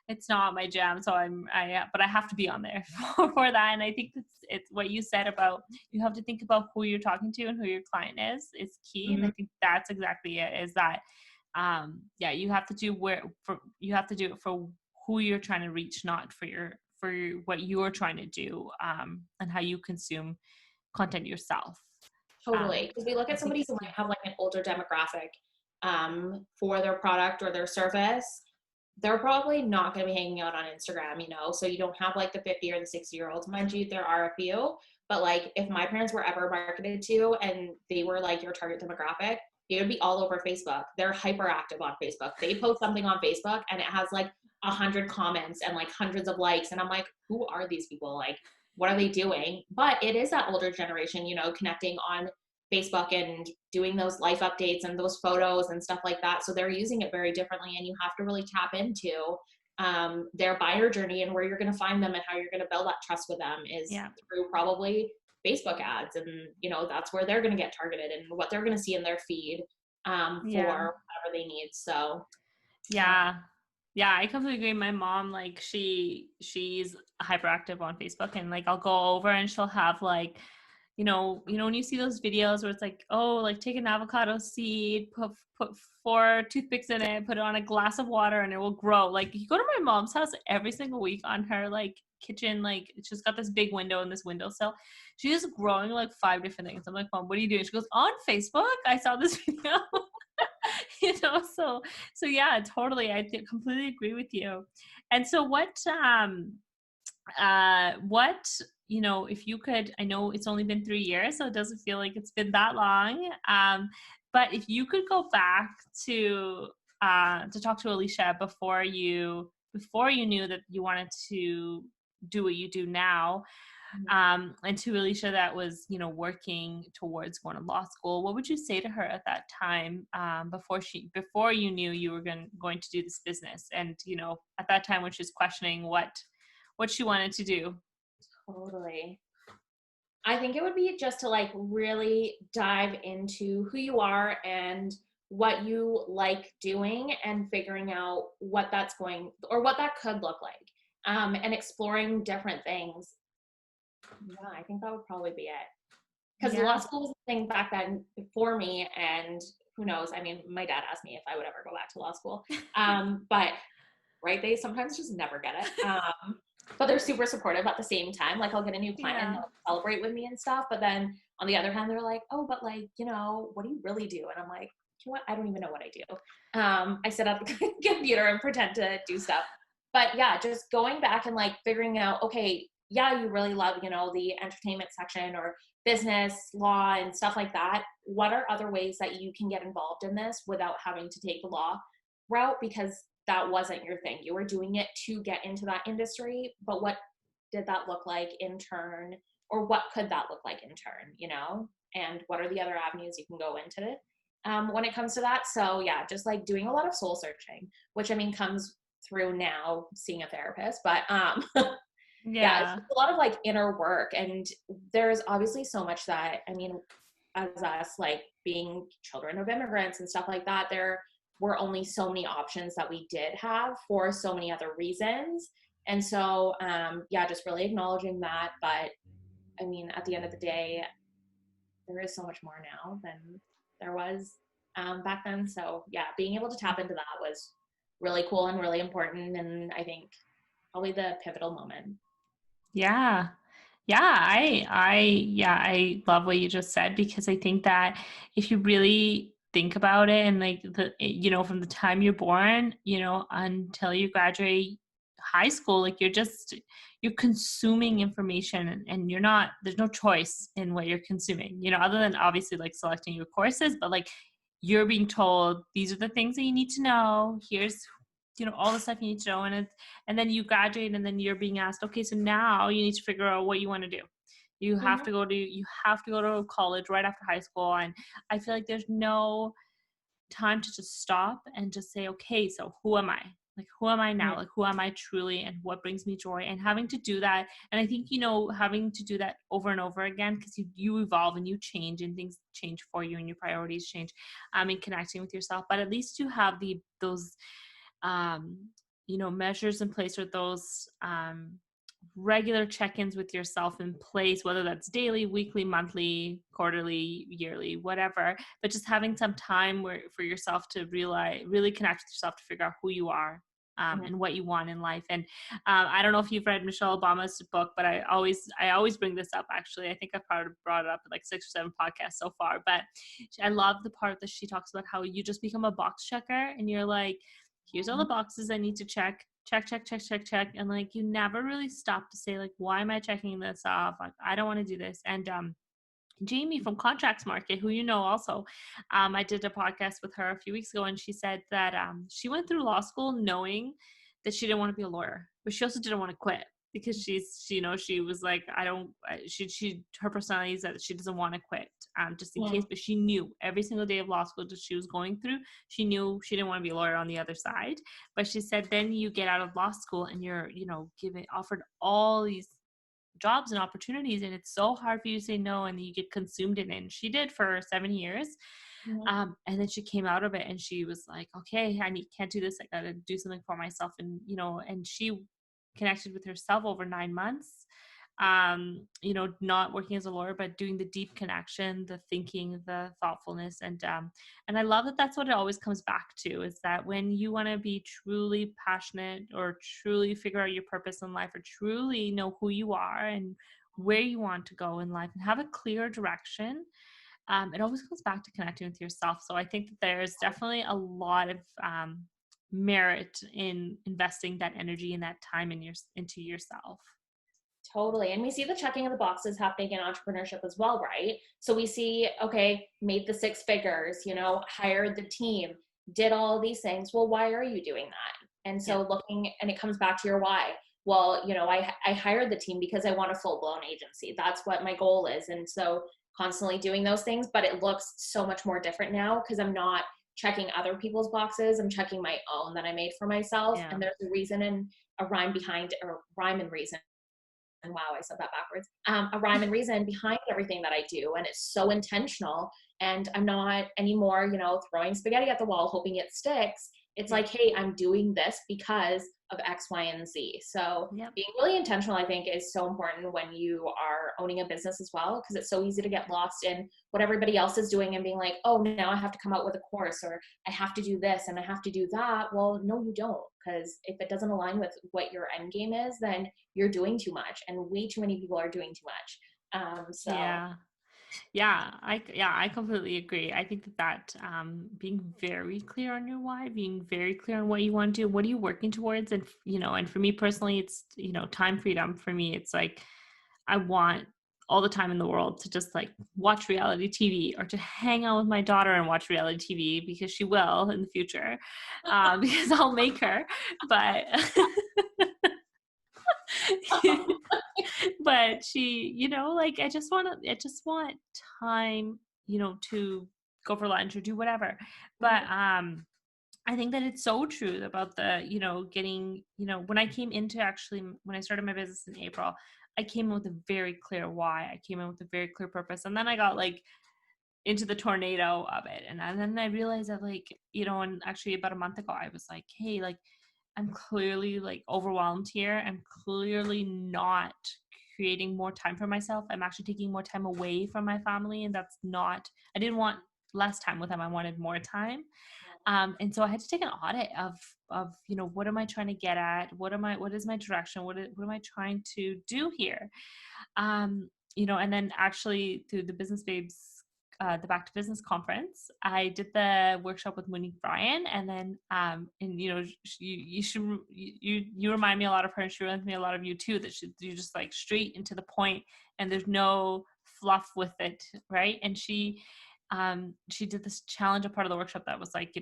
it's not my jam. So but I have to be on there for that. And I think it's what you said about, you have to think about who you're talking to and who your client is key.
Mm-hmm.
And I think that's exactly it, is that, you have to do it for who you're trying to reach, not for what you're trying to do, and how you consume content yourself.
Totally. Because we look
I
at
think
somebody
it's
who
key.
might have like an older demographic for their product or their service. They're probably not going to be hanging out on Instagram, you know? So you don't have like the 50 or the 60-year-olds. Mind you, there are a few. But like if my parents were ever marketed to and they were like your target demographic, it would be all over Facebook. They're hyperactive on Facebook. They post something on Facebook and it has like 100 comments and like hundreds of likes. And I'm like, who are these people? Like, what are they doing? But it is that older generation, you know, connecting on Facebook and doing those life updates and those photos and stuff like that. So they're using it very differently, and you have to really tap into their buyer journey and where you're going to find them and how you're going to build that trust with them is
Yeah.
through probably Facebook ads. And, you know, that's where they're going to get targeted and what they're going to see in their feed for
Yeah.
whatever they need. So,
Yeah. Yeah, I completely agree. My mom, like, she's hyperactive on Facebook, and like I'll go over and she'll have like, when you see those videos where it's like, oh, like take an avocado seed, put 4 toothpicks in it, put it on a glass of water, and it will grow. Like, you go to my mom's house every single week on her like kitchen, like she's got this big window in this windowsill. She's growing like 5 different things. I'm like, Mom, what are you doing? She goes, on Facebook, I saw this video. So yeah, totally. Completely agree with you. And so what, if you could, I know it's only been 3 years, so it doesn't feel like it's been that long. But if you could go back to talk to Alisha before you knew that you wanted to do what you do now, and to Alicia that was, working towards going to law school, what would you say to her at that time, before you knew you were going to do this business, and at that time when she was questioning what she wanted to do?
totally. I think it would be just to like really dive into who you are and what you like doing and figuring out what that's going or what that could look like, and exploring different things. Yeah, I think that would probably be it. Because law
Yeah.
school was a thing back then for me, and who knows? I mean, my dad asked me if I would ever go back to law school, but right, they sometimes just never get it. But they're super supportive at the same time. Like I'll get a new client and
Yeah.
they'll celebrate with me and stuff. But then on the other hand, they're like, oh, but like, what do you really do? And I'm like, you know what? I don't even know what I do. I sit at the computer and pretend to do stuff. But yeah, just going back and like figuring out, okay, yeah, you really love, the entertainment section or business, law, and stuff like that. What are other ways that you can get involved in this without having to take the law route? Because that wasn't your thing. You were doing it to get into that industry, but what did that look like in turn? Or what could that look like in turn? And what are the other avenues you can go into it when it comes to that? So yeah, just like doing a lot of soul searching, which I mean comes through now seeing a therapist, but yeah, it's
Yeah.
a lot of like inner work. And there's obviously so much that, I mean, as us, like being children of immigrants and stuff like that, there were only so many options that we did have for so many other reasons. And so, yeah, just really acknowledging that. But I mean, at the end of the day, there is so much more now than there was back then. So yeah, being able to tap into that was really cool and really important. And I think probably the pivotal moment.
Yeah. I love what you just said, because I think that if you really think about it, and like from the time you're born, until you graduate high school, like you're consuming information, and there's no choice in what you're consuming, other than obviously like selecting your courses, but like you're being told these are the things that you need to know. Here's all the stuff you need to know, and then you graduate, and then you're being asked, okay, so now you need to figure out what you want to do. You have
Mhm.
to go to college right after high school, and I feel like there's no time to just stop and just say, okay, so who am I? Like, who am I now? Like, who am I truly, and what brings me joy? And having to do that, and I think having to do that over and over again, because you evolve and you change, and things change for you, and your priorities change, in connecting with yourself. But at least you have those um, measures in place, or those regular check-ins with yourself in place, whether that's daily, weekly, monthly, quarterly, yearly, whatever. But just having some time for yourself to really connect with yourself, to figure out who you are.
Mhm.
and what you want in life. And I don't know if you've read Michelle Obama's book, but I always bring this up. Actually, I think I've probably brought it up in like 6 or 7 podcasts so far. But I love the part that she talks about how you just become a box checker, and you're like, here's all the boxes I need to check. Check, check, check, check, check. And like, you never really stop to say, like, why am I checking this off? Like, I don't want to do this. And Jamie from Contracts Market, who you know also, I did a podcast with her a few weeks ago, and she said that she went through law school knowing that she didn't want to be a lawyer, but she also didn't want to quit because she was like, I don't, her personality is that she doesn't want to quit, just in case.
Mhm.
But she knew every single day of law school that she was going through, she knew she didn't want to be a lawyer on the other side. But she said, then you get out of law school and you're, given offered all these jobs and opportunities, and it's so hard for you to say no, and you get consumed in it. And she did for 7 years.
Mhm.
And then she came out of it and she was like, okay, can't do this, I gotta do something for myself. And and she connected with herself over 9 months, not working as a lawyer, but doing the deep connection, the thinking, the thoughtfulness. And I love that that's what it always comes back to, is that when you want to be truly passionate or truly figure out your purpose in life, or truly know who you are and where you want to go in life and have a clear direction, it always comes back to connecting with yourself. So I think that there's definitely a lot of merit in investing that energy and that time into yourself.
Totally. And we see the checking of the boxes happening in entrepreneurship as well, right? So we see, okay, made the 6 figures, hired the team, did all these things. Well, why are you doing that? And
Yeah.
so looking, and it comes back to your why. Well, I hired the team because I want a full blown agency. That's what my goal is. And so constantly doing those things, but it looks so much more different now because I'm not checking other people's boxes. I'm checking my own that I made for myself.
Yeah.
And there's a reason and a rhyme behind, or rhyme and reason, and wow, I said that backwards, a rhyme and reason behind everything that I do. And it's so intentional. And I'm not anymore, throwing spaghetti at the wall, hoping it sticks. It's
Yeah.
like, hey, I'm doing this because of X, Y, and Z. So
Yep.
being really intentional, I think, is so important when you are owning a business as well, because it's so easy to get lost in what everybody else is doing and being like, oh, now I have to come out with a course, or I have to do this and I have to do that. Well, no, you don't, because if it doesn't align with what your end game is, then you're doing too much, and way too many people are doing too much. So
Yeah. I completely agree. I think that being very clear on your why, being very clear on what you want to do, what are you working towards, and and for me personally, it's time freedom. For me, it's like I want all the time in the world to just like watch reality TV, or to hang out with my daughter and watch reality TV, because she will in the future, because I'll make her. But but she, like, I just want time, to go for lunch or do whatever. But I think that it's so true about the, getting, when I came into, actually, when I started my business in April, I came in with a very clear why. I came in with a very clear purpose. And then I got like into the tornado of it. And then I realized that, like, and actually about a month ago, I was like, hey, like, I'm clearly like overwhelmed here. I'm clearly not creating more time for myself. I'm actually taking more time away from my family. And that's not, I didn't want less time with them. I wanted more time. And so I had to take an audit of, what am I trying to get at? What is my direction? What am I trying to do here? And then actually through the Business Babes, the Back to Business conference, I did the workshop with Monique Bryan, and then and you should you remind me a lot of her, and she reminds me a lot of you too. That you just like straight into the point, and there's no fluff with it, right? And she did this challenge, a part of the workshop that was like,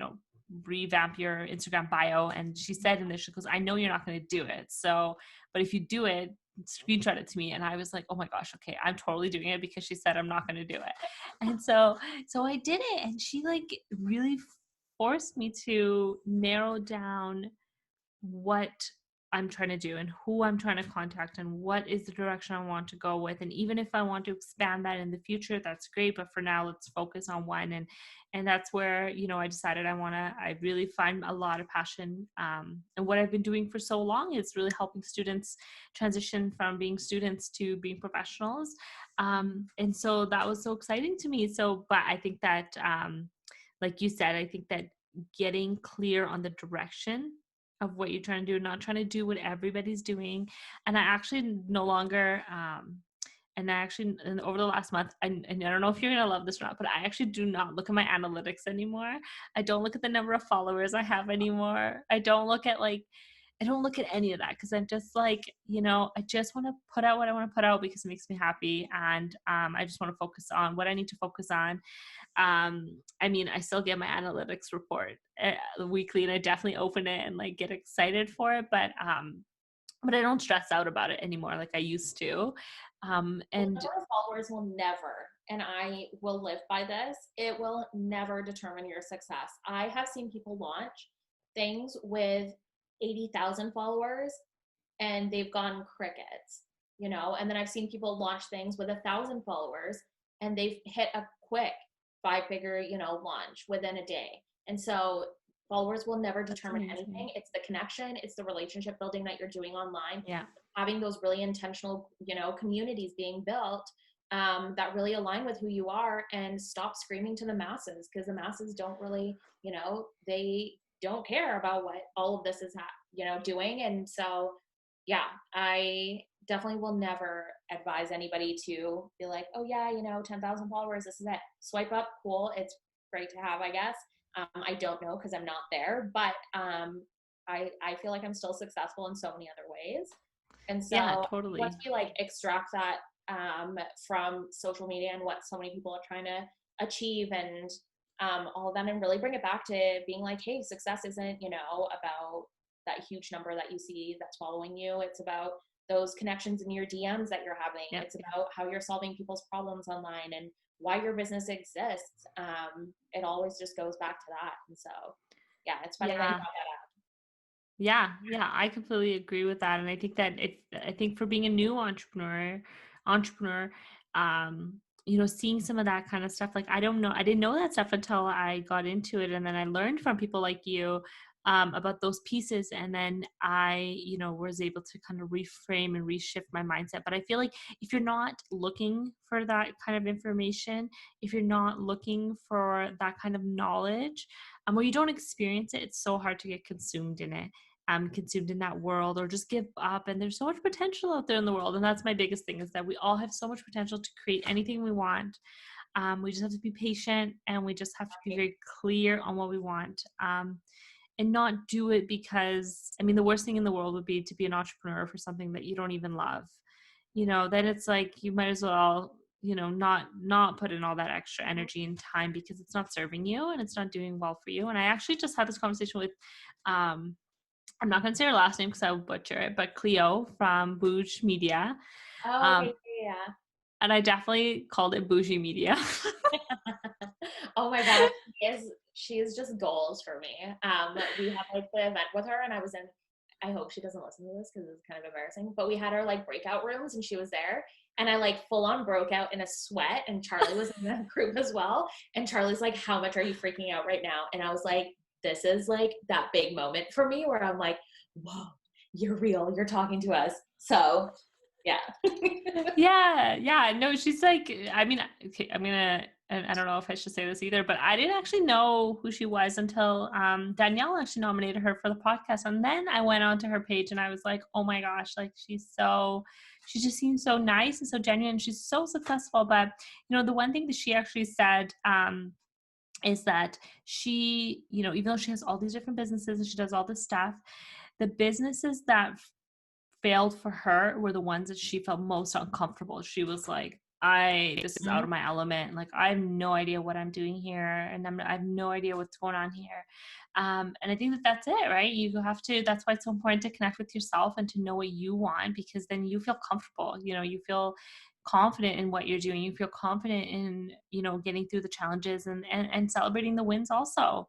revamp your Instagram bio. And she said in this, she goes, I know you're not going to do it, so but if you do it, screenshot it to me. And I was like, oh my gosh, okay, I'm totally doing it, because she said I'm not going to do it. And so I did it, and she like really forced me to narrow down what I'm trying to do and who I'm trying to contact and what is the direction I want to go with. And even if I want to expand that in the future, that's great. But for now, let's focus on one. And that's where, I decided I really find a lot of passion. And what I've been doing for so long is really helping students transition from being students to being professionals. And so that was so exciting to me. But I think that, like you said, I think that getting clear on the direction of what you're trying to do, not trying to do what everybody's doing. And I actually no longer, and over the last month, and I don't know if you're going to love this or not, but I actually do not look at my analytics anymore. I don't look at the number of followers I have anymore. I don't look at any of that, because I'm just like, I just want to put out what I want to put out because it makes me happy. And I just want to focus on what I need to focus on. I mean, I still get my analytics report weekly, and I definitely open it and like get excited for it, but I don't stress out about it anymore like I used to.
Well,
And
number of followers will never, and I will live by this, it will never determine your success. I have seen people launch things with 80,000 followers and they've gone crickets, and then I've seen people launch things with 1,000 followers and they've hit a quick 5-figure, launch within a day. And so followers will never
that's
determine
amazing.
anything. It's the connection, it's the relationship building that you're doing online,
Yeah.
having those really intentional, communities being built, that really align with who you are, and stop screaming to the masses, because the masses don't really, they don't care about what all of this is, doing. And so, yeah, I definitely will never advise anybody to be like, oh yeah, 10,000 followers, this is it. Swipe up, cool. It's great to have, I guess. I don't know because I'm not there, but I feel like I'm still successful in so many other ways. And
Yeah,
so once
totally.
we like extract that from social media and what so many people are trying to achieve, and all of that, and really bring it back to being like, hey, success isn't, about that huge number that you see that's following you. It's about those connections in your DMs that you're having.
Yep.
It's about how you're solving people's problems online and why your business exists. It always just goes back to that. And so, yeah, it's funny that you
Yeah.
brought that
Yeah, I completely agree with that. And I think that I think for being a new entrepreneur, seeing some of that kind of stuff, like I didn't know that stuff until I got into it. And then I learned from people like you, about those pieces. And then I, was able to kind of reframe and reshift my mindset. But I feel like if you're not looking for that kind of information, if you're not looking for that kind of knowledge, or you don't experience it, it's so hard to get consumed in it, consumed in that world, or just give up. And there's so much potential out there in the world. And that's my biggest thing, is that we all have so much potential to create anything we want. We just have to be patient, and we just have to be
out.
very clear on what we want, and not do it because, I mean, the worst thing in the world would be to be an entrepreneur for something that you don't even love. Then it's like you might as well, not put in all that extra energy and time, because it's not serving you and it's not doing well for you. And I actually just had this conversation with, I'm not going to say her last name because I will butcher it, but Cleo from Bouge Media.
Oh,
Um,
okay, yeah.
and I definitely called it Bougie Media.
Oh my gosh, she is just goals for me. We had like the event with her, and I hope she doesn't listen to this because it's kind of embarrassing, but we had our like breakout rooms and she was there, and I like full on broke out in a sweat, and Charlie was in the group as well. And Charlie's like, how much are you freaking out right now? And I was like, this is like that big moment for me where I'm like, whoa, you're real. You're talking to us. So yeah.
Yeah. No, she's like, I mean, okay, and I don't know if I should say this either, but I didn't actually know who she was until Danielle actually nominated her for the podcast. And then I went onto her page and I was like, oh my gosh, like she just seems so nice and so genuine. She's so successful. But, the one thing that she actually said, is that she, even though she has all these different businesses and she does all this stuff, the businesses that failed for her were the ones that she felt most uncomfortable. She was like, this is out of my element. Like, I have no idea what I'm doing here. And I have no idea what's going on here. And I think that that's it, right? That's why it's so important to connect with yourself and to know what you want, because then you feel comfortable, you feel confident in what you're doing. You feel confident in, getting through the challenges and celebrating the wins also.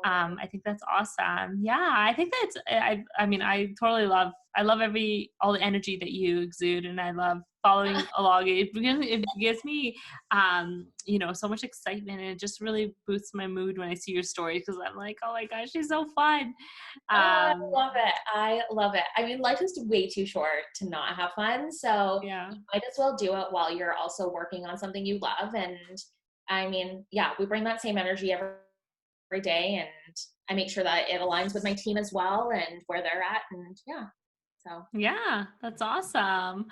I think that's awesome. Yeah, I think that's, I mean, I love all the energy that you exude, and I love following along. It gives me, so much excitement, and it just really boosts my mood when I see your stories, because I'm like, oh my gosh, she's so fun.
Oh, I
Um,
love it. I love it. I mean, life is way too short to not have fun. So
yeah.
you might as well do it while you're also working on something you love. And I mean, yeah, we bring that same energy every every day, and I make sure that it aligns with my team as well and where they're at. And yeah, so.
Yeah, that's awesome.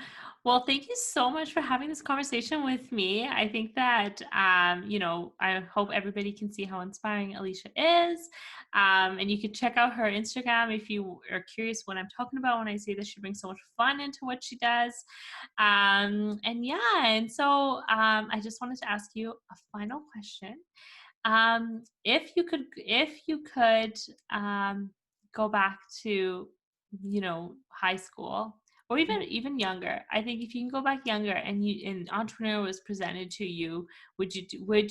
Well, thank you so much for having this conversation with me. I think that, I hope everybody can see how inspiring Alisha is. And you can check out her Instagram if you are curious what I'm talking about when I say that she brings so much fun into what she does. I just wanted to ask you a final question. If you could go back to, high school, or even younger, I think if you can go back younger and an entrepreneur was presented to you, would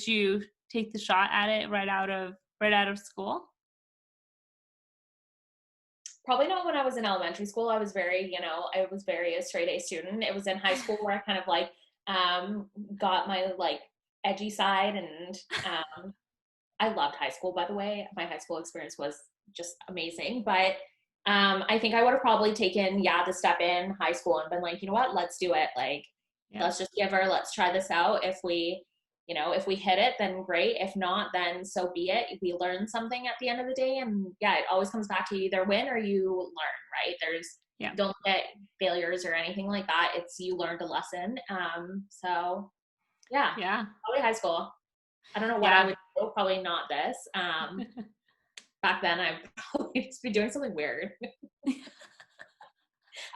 you take the shot at it right out of school?
Probably not when I was in elementary school. I was very a straight A student. It was in high school where I kind of like got my like edgy side, and I loved high school, by the way. My high school experience was just amazing. But I think I would have probably taken, the step in high school and been like, you know what, let's do it. Like,
Yeah.
let's just let's try this out. If we hit it, then great. If not, then so be it. We learn something at the end of the day. And yeah, it always comes back to you either win or you learn, right?
Yeah.
Don't get failures or anything like that. It's you learned a lesson. So yeah,
Yeah.
probably high school. I don't know what I
Yeah.
would do. Probably not this. Back then, I'd probably just be doing something weird.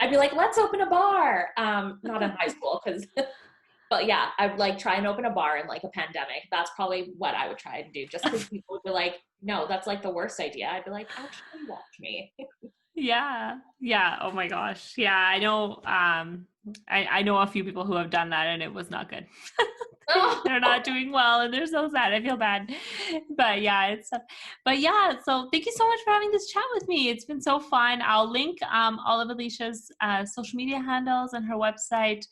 I'd be like, let's open a bar. Not in high school, but yeah, I'd like try and open a bar in like a pandemic. That's probably what I would try and do, just because people would be like, no, that's like the worst idea. I'd be like, actually, watch me.
Yeah. Yeah. Oh my gosh. Yeah. I know. I know a few people who have done that and it was not good. They're not doing well and they're so sad. I feel bad. But yeah, so thank you so much for having this chat with me. It's been so fun. I'll link all of Alicia's social media handles and her website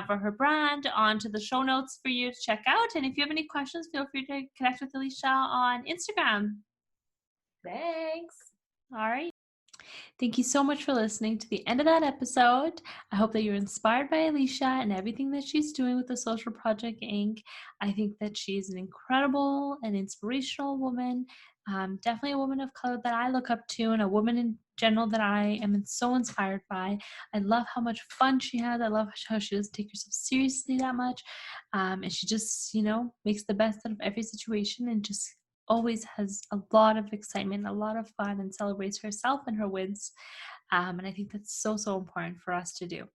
for her brand onto the show notes for you to check out. And if you have any questions, feel free to connect with Alisha on Instagram.
Thanks.
All right. Thank you so much for listening to the end of that episode. I hope that you're inspired by Alisha and everything that she's doing with the Social Project Inc. I think that she's an incredible and inspirational woman, definitely a woman of color that I look up to, and a woman in general that I am so inspired by. I love how much fun she has. I love how she doesn't take herself seriously that much. And she just, makes the best out of every situation and just always has a lot of excitement, a lot of fun, and celebrates herself and her wins. And I think that's so, so important for us to do.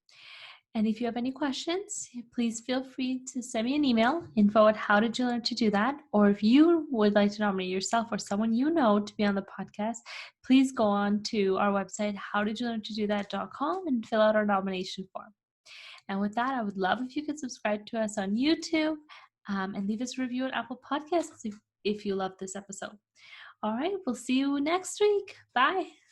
And if you have any questions, please feel free to send me an email, info@howdidyoullearn-to-do-that. Or if you would like to nominate yourself or someone you know to be on the podcast, please go on to our website, howdidyoullearn-to-do-that.com, and fill out our nomination form. And with that, I would love if you could subscribe to us on YouTube and leave us a review on Apple Podcasts if you love this episode. All right, we'll see you next week. Bye.